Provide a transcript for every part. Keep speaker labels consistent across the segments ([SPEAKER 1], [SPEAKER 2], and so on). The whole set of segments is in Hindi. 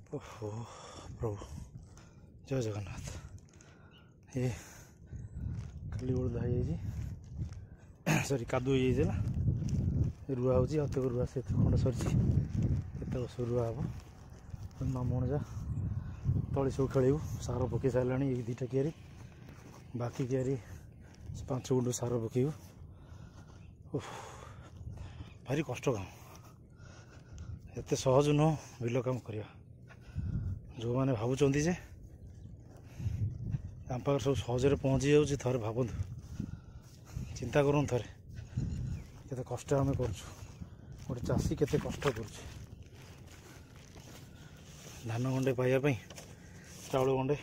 [SPEAKER 1] ओहो प्रभु जय जगन्नाथ। ये खाली बड़ा हो सरी कादु हो जाइला रुआ हो अतक रुआ से खंड सरी केत रुआ हम मामणजा तली सब खेलू सार पकई सारा ये दुटा क्यारी बाकी क्यारी 5 गुंड सार पकेबू। भारी कष्ट काम एत सहज नुह बिल काम करवा जो मैंने भावुंट जे आम पाखे सब सहजरे पहुँची जाऊँ थे भावतु चिंता करूँ थे केते कष्ट आम कर गोटे चाषी केते कष्ट कर धान गंडे पाइबापी चाउल गंडे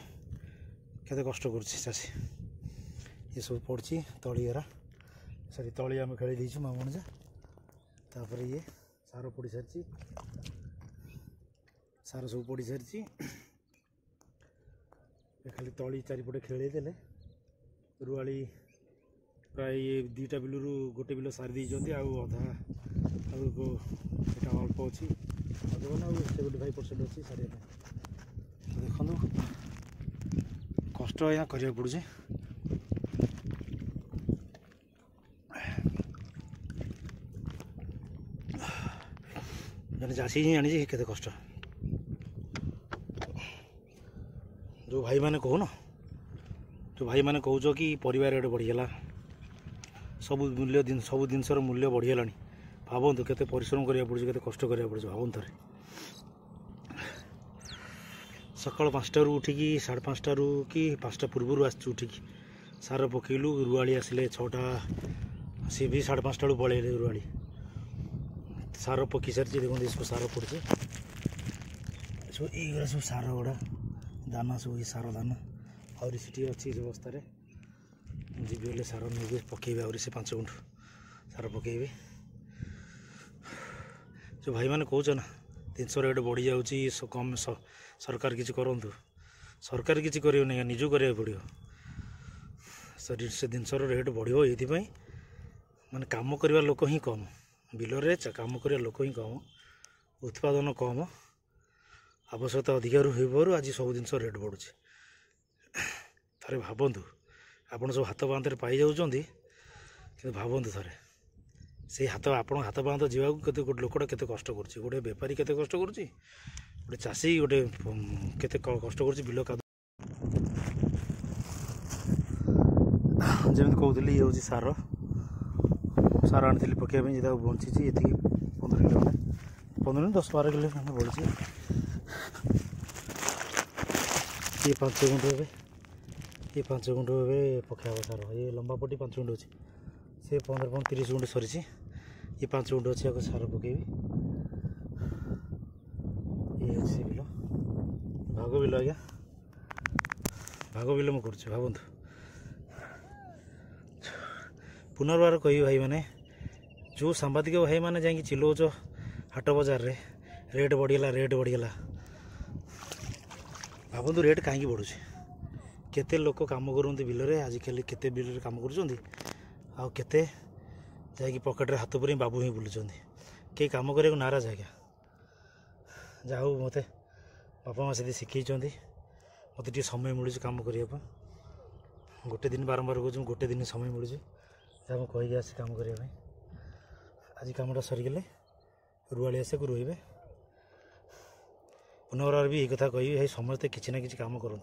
[SPEAKER 1] केते कष्ट कर चाषी ये सब पड़ी तलीरा सरी तली आम खेली देचु मामणजा तापर ये सार पड़ सारी सार सब पड़ सारी खाली तली चारिपटे खेल देले रुआली प्राय दुटा बिलू गोटे बिल सारी देती अधा अल्प अच्छी 75% अच्छी सारे देखो कष्ट आज्ञा करा पड़े जन चाषी ही जानी केते कष्ट जो भाई मैंने कहो ना जो भाई मैंने कौच कि परिवार रेट बढ़ीगला सब मूल्य सब जिनसर मूल्य बढ़ीगला भावतु केते परिश्रम करा पड़े केते कष्ट करा पड़े भावतु थे सकाल 5टा उठिकी 5:30 कि 5टा पूर्व आस उठिकी सार पकेलु रुआली आसिले 6टा सी भी 5:30 पलैले रुआली सार पकई सारी देखते सब सार पड़े सब ये सब सार गुड़ा दाना सब ये सार दाना आहरी सी अच्छी व्यवस्था जी बोले सार नहीं पकेबे आहरी से 5 गुंठ सार पकेबे जो भाई मैंने कौच ना 300 रेट बढ़ी जाऊँगी कम सरकार किसी करूँ सरकार किसी कर निजू करा पड़ो से जिनसर रेट बढ़ो ये माने काम करवा लोक ही कम बिलरे काम करवा लोक ही कम उत्पादन कम आवश्यकता अधिकार हो आज सब जिन रेट बढ़ुँ थे भावतु आपड़ सब हाथ बांधे पाई जाऊँच कि भावतु थे से हाथ आप हाथ बांध जावाक गोटे लोकटा केते कष्ट कर गोटे बेपारी केते कष्ट कर गोटे चाषी गोटे केते कष्ट कर बिल का जमी कहते ये हूँ सार सार आनी पकड़ बंची ये 15 किलो 10-12 किलो बढ़ी ये 5 गुंठ ये 5 गुंठ पकाब सार ये लंबा पट्टी 5 गुंठ अच्छे से 15-30 गुंठ सरी ये 5 गुंठ अच्छे सार पकेबी ये अच्छे बिल भाग बिल आज्ञा भाग बिल मुझे भावतु पुनर्बार कह भाई मैंने जो सांबादिक भाई मैंने जा चिल्लाच हाट बजार रे रेट बढ़ीगला भावतु रेट कहीं बढ़ुचे केते लोक काम करते बिलरे आजिकल केते बिल काम करते जाकि पकेट्रे हाथ पूरी बाबू ही बुलूँ कई कम करने नाराज आज्ञा जाऊ मत बापा माँ से शिखई मत समय मिलूँ कम करने गोटे दिन बारंबार कहूँ गोटे दिन समय मिलूँ जहाँ कहीकि आस कम करने आज कमटा सरीगले रुआली आसे को रोवे पुनर्बार भी ये कथा कही भाई समस्ते किसी ना कि कम करूँ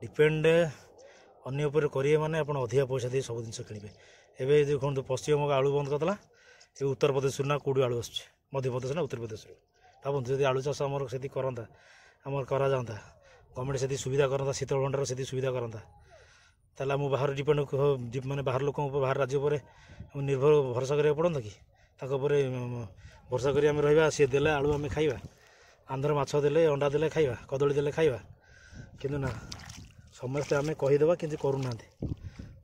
[SPEAKER 1] डिपेंड अन्य उपर करेंगे माने आप अधिका पैसा दे सब जिन किणवे एवं देखो पश्चिम बंग आलू बंद करदेला ये उत्तर प्रदेश ना कौड़ी आलू आस मध्यप्रदेश ना उत्तर प्रदेश भावतु जब आलू चाष आम से करता आम करा गवर्नमेंट से सुविधा करता शीतल भंडार से सुविधा करता ताला आम बाहर डिपेंड माने बाहर लोक बाहर राज्य पर निर्भर भरोसा करा पड़ता कि भरोसा कर रहा सी दे आलू आम खाइबा आंध्र माछ देले अंडा देले खाइबा कदली देले खाइबा किंतु ना समस्ते आम कहीदेवा कि करूना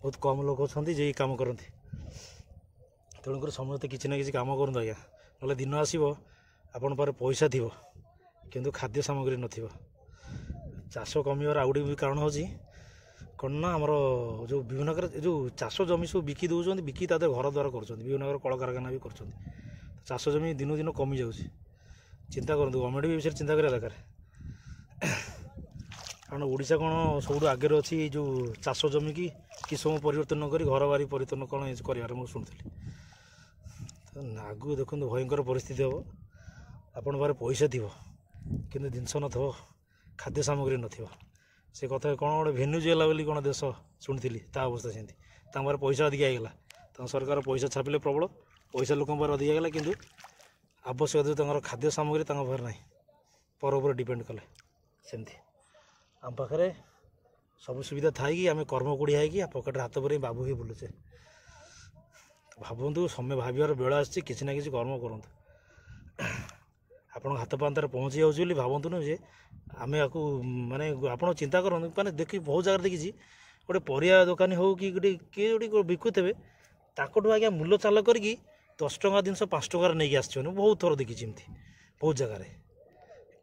[SPEAKER 1] बहुत कम लोग अच्छा जे कम करते तेणुक समस्ते किसी ना कि कम करूँ आज्ञा ना दिन आसो आपण पारे पैसा थी किंतु खाद्य सामग्री न चाष कमिबार आउ गोटे भी कारण हो कौन ना आमर जो विभिन्न प्रकार जो चाष जमी सब बिकी दौरान बिकी घर द्वार कर विभिन्न प्रकार कल कारखाना भी कर चाष जमी दिन दिन कमी जाऊँगी चिंता करूँ गवर्नमेंट भी विषय चिंता करा दरकार କାରଣ ଓଡ଼ିଶା କ'ଣ ସବୁଠୁ ଆଗରେ ଅଛି ଏଇ ଯେଉଁ ଚାଷ ଜମିକି କିସମ ପରିବର୍ତ୍ତନ କରି ଘର ବାରି ପରିବର୍ତ୍ତନ କ'ଣ କରିବାରେ ମୁଁ ଶୁଣୁଥିଲି। ତ ଆଗକୁ ଦେଖନ୍ତୁ ଭୟଙ୍କର ପରିସ୍ଥିତି ହେବ। ଆପଣଙ୍କ ପାଖରେ ପଇସା ଥିବ କିନ୍ତୁ ଜିନିଷ ନଥିବ, ଖାଦ୍ୟ ସାମଗ୍ରୀ ନଥିବ। ସେ କଥା କ'ଣ ଗୋଟେ ଭେନେଜୁଏଲା ବୋଲି କ'ଣ ଦେଶ ଶୁଣିଥିଲି, ତା ଅବସ୍ଥା ସେମିତି। ତାଙ୍କ ପାଖରେ ପଇସା ଅଧିକା ହେଇଗଲା, ତାଙ୍କ ସରକାର ପଇସା ଛାପିଲେ ପ୍ରବଳ, ପଇସା ଲୋକଙ୍କ ପାଖରେ ଅଧିକା ହେଇଗଲା କିନ୍ତୁ ଆବଶ୍ୟକ ତାଙ୍କର ଖାଦ୍ୟ ସାମଗ୍ରୀ ତାଙ୍କ ପାଖରେ ନାହିଁ, ପର ଉପରେ ଡିପେଣ୍ଡ କଲେ। ସେମିତି ଆମ ପାଖରେ ସବୁ ସୁବିଧା ଥାଇକି ଆମେ କର୍ମକୁଡ଼ିଆ ହେଇକି ପକେଟରେ ହାତ ପୁରେଇ ବାବୁ ହେଇ ବୁଲୁଛେ। ଭାବନ୍ତୁ, ସମୟ ଭାବିବାର ବେଳ ଆସିଛି, କିଛି ନା କିଛି କର୍ମ କରନ୍ତୁ। ଆପଣଙ୍କ ହାତ ପାନ୍ତାରେ ପହଞ୍ଚି ଯାଉଛି ବୋଲି ଭାବନ୍ତୁନି ଯେ ଆମେ ଆକୁ ମାନେ ଆପଣ ଚିନ୍ତା କରନ୍ତୁ। ମାନେ ଦେଖି ବହୁତ ଜାଗାରେ ଦେଖିଛି, ଗୋଟେ ପରିବା ଦୋକାନୀ ହେଉ କି କିଏ ଗୋଟେ ବିକୁଥିବେ, ତାଙ୍କଠୁ ଆଜ୍ଞା ମୂଲ୍ୟ ଚାଲ କରିକି 10 ଟଙ୍କା ଜିନିଷ 5 ଟଙ୍କାରେ ନେଇକି ଆସିଛନ୍ତି। ମୁଁ ବହୁତ ଥର ଦେଖିଛି ଏମିତି ବହୁତ ଜାଗାରେ,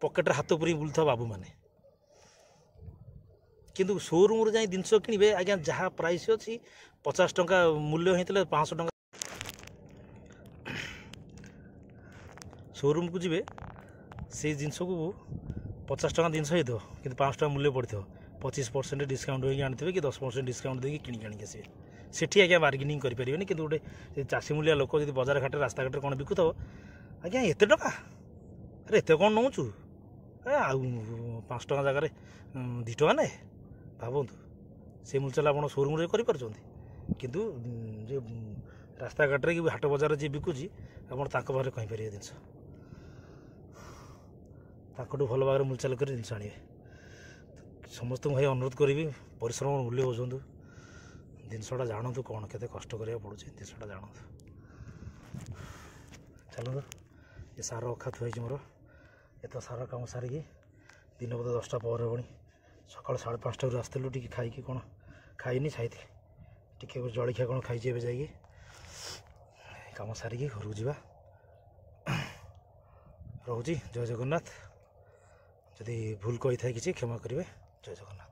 [SPEAKER 1] ପକେଟରେ ହାତ ପୁରେଇ ବୁଲୁଥିବା ବାବୁମାନେ। କିନ୍ତୁ ସୋରୁମ୍ରୁ ଯାଇ ଜିନିଷ କିଣିବେ ଆଜ୍ଞା, ଯାହା ପ୍ରାଇସ୍ ଅଛି 50 ଟଙ୍କା ମୂଲ୍ୟ ହେଇଥିଲେ 500 ଟଙ୍କା। ସୋରୁମ୍କୁ ଯିବେ, ସେଇ ଜିନିଷକୁ 50 ଟଙ୍କା ଜିନିଷ ହେଇଥିବ କିନ୍ତୁ 500 ଟଙ୍କା ମୂଲ୍ୟ ପଡ଼ିଥିବ, 25% ଡିସକାଉଣ୍ଟ ହେଇକି ଆଣିଥିବେ କି 10% ଡିସକାଉଣ୍ଟ ଦେଇକି କିଣିକି ଆଣିକି ଆସିବେ। ସେଠି ଆଜ୍ଞା ବାର୍ଗେନିଂ କରିପାରିବେନି। କିନ୍ତୁ ଗୋଟେ ଚାଷୀ ମୂଲିଆ ଲୋକ ଯଦି ବଜାର ଘାଟରେ ରାସ୍ତାଘାଟରେ କ'ଣ ବିକୁଥିବ, ଆଜ୍ଞା ଏତେ ଟଙ୍କା, ଆରେ ଏତେ କ'ଣ ନେଉଛୁ, ଆଉ 5 ଟଙ୍କା ଜାଗାରେ 2 ଟଙ୍କା ନେ। ଭାବନ୍ତୁ, ସେ ମୂଲ୍ୟ ଆପଣ ସୋରୁମ୍ରେ କରିପାରୁଛନ୍ତି, କିନ୍ତୁ ଯେ ରାସ୍ତାଘାଟରେ କି ହାଟ ବଜାରରେ ଯିଏ ବିକୁଛି, ଆପଣ ତାଙ୍କ ପାଖରେ କହିପାରିବେ ଜିନିଷ, ତାଙ୍କଠୁ ଭଲ ଭାବରେ ମୂଲ୍ୟ କରି ଜିନିଷ ଆଣିବେ। ସମସ୍ତଙ୍କୁ ଭାଇ ଅନୁରୋଧ କରିବି, ପରିଶ୍ରମର ମୂଲ୍ୟ ବୁଝନ୍ତୁ, ଜିନିଷଟା ଜାଣନ୍ତୁ କ'ଣ କେତେ କଷ୍ଟ କରିବାକୁ ପଡ଼ୁଛି, ଜିନିଷଟା ଜାଣନ୍ତୁ। ଚାଲନ୍ତୁ, ଏ ସାର ଅଖା ଥୁଆ ହେଇଛି ମୋର, ଏତ ସାର କାମ ସାରିକି ଦିନ ବୋଧେ 10ଟା ପରେ ହେବଣି। ସକାଳ 5:30ରୁ ଆସିଥିଲୁ, ଟିକେ ଖାଇକି କ'ଣ ଖାଇନି, ଖାଇଥିଲି ଟିକେ ଜଳଖିଆ କ'ଣ ଖାଇଛି ଏବେ ଯାଇକି। କାମ ସାରିକି ଘରକୁ ଯିବା। ରହୁଛି, ଜୟ ଜଗନ୍ନାଥ। ଯଦି ଭୁଲ କହିଥାଏ କିଛି କ୍ଷମା କରିବେ। ଜୟ ଜଗନ୍ନାଥ।